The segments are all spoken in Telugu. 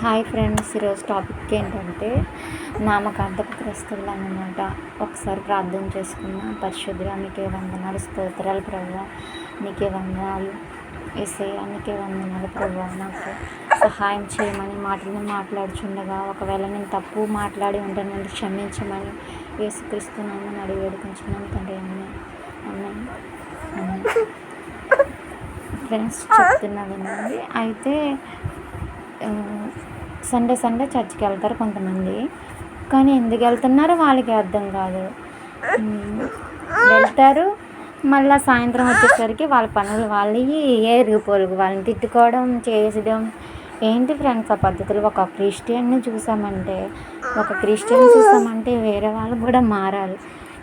హాయ్ ఫ్రెండ్స్, ఈరోజు టాపిక్ ఏంటంటే నామకార్థపు క్రైస్తవులు అన్నమాట. ఒకసారి ప్రార్థన చేసుకున్నాం. పరిశుద్ధుడా, నీకే వందనాలు, స్తోత్రాలు ప్రభువా, నీకే వందనాలు యేసయ్యా, నీకే వందనాలు ప్రభువా. నాకు సహాయం చేయమని మాటలను మాట్లాడుచుండగా ఒకవేళ నేను తప్పు మాట్లాడి ఉంటే నన్ను క్షమించమని యేసుక్రీస్తున్నామని అడిగి వేడుకుంటున్నాను తండ్రి. అమ్మాయి ఫ్రెండ్స్ చెప్తున్నా వినండి. అయితే సండే చర్చికి వెళ్తారు కొంతమంది, కానీ ఎందుకు వెళ్తున్నారో వాళ్ళకి అర్థం కాదు. వెళ్తారు, మళ్ళీ సాయంత్రం వచ్చేసరికి వాళ్ళ పనులు వాళ్ళవి ఏరిగిపోలుగు వాళ్ళని తిట్టుకోవడం చేయడం. ఏంటి ఫ్రెండ్స్ ఆ పద్ధతులు? ఒక క్రిస్టియన్ చూసామంటే వేరే వాళ్ళు కూడా మారాలి.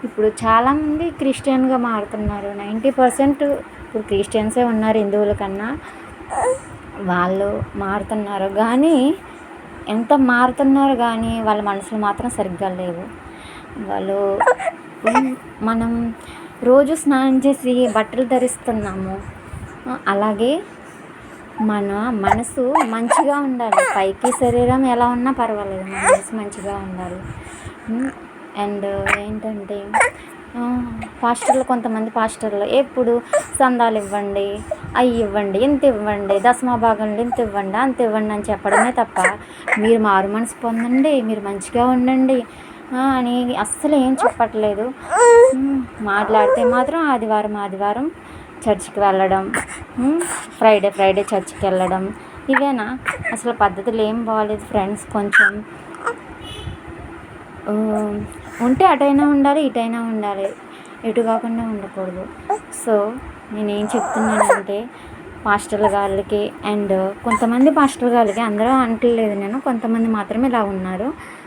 ఇప్పుడు చాలామంది క్రిస్టియన్గా మారుతున్నారు. 90% ఇప్పుడు క్రిస్టియన్సే ఉన్నారు హిందువుల కన్నా. వాళ్ళు మారుతున్నారు, కానీ ఎంత మారుతున్నారు కానీ వాళ్ళ మనసులు మాత్రం సరిగ్గా లేవు. మనం రోజు స్నానం చేసి బట్టలు ధరిస్తున్నాము, అలాగే మన మనసు మంచిగా ఉండాలి. పైకి శరీరం ఎలా ఉన్నా పర్వాలేదు, మన మనసు మంచిగా ఉండాలి. అండ్ ఏంటంటే కొంతమంది పాస్టర్లు ఎప్పుడు సందాలు ఇవ్వండి, అవి ఇవ్వండి, ఇంత ఇవ్వండి, దశమ భాగంలో ఇంత ఇవ్వండి, అంత ఇవ్వండి అని చెప్పడమే తప్ప మీరు మారు మనసు పొందండి, మీరు మంచిగా ఉండండి అని అస్సలు ఏం చెప్పట్లేదు. మాట్లాడితే మాత్రం ఆదివారం చర్చికి వెళ్ళడం, ఫ్రైడే చర్చికి వెళ్ళడం, ఇవేనా? అసలు పద్ధతులు ఏం బాగాలేదు ఫ్రెండ్స్. కొంచెం ఉంటే అటైనా ఉండాలి, ఇటైనా ఉండాలి, ఎటు కాకుండా ఉండకూడదు. సో నేనేం చెప్తున్నానంటే పాస్టర్ల గారికి అండ్ కొంతమంది పాస్టర్ల గారికి, అందరూ అంటలేదు నేను, కొంతమంది మాత్రమే ఇలా ఉన్నారు.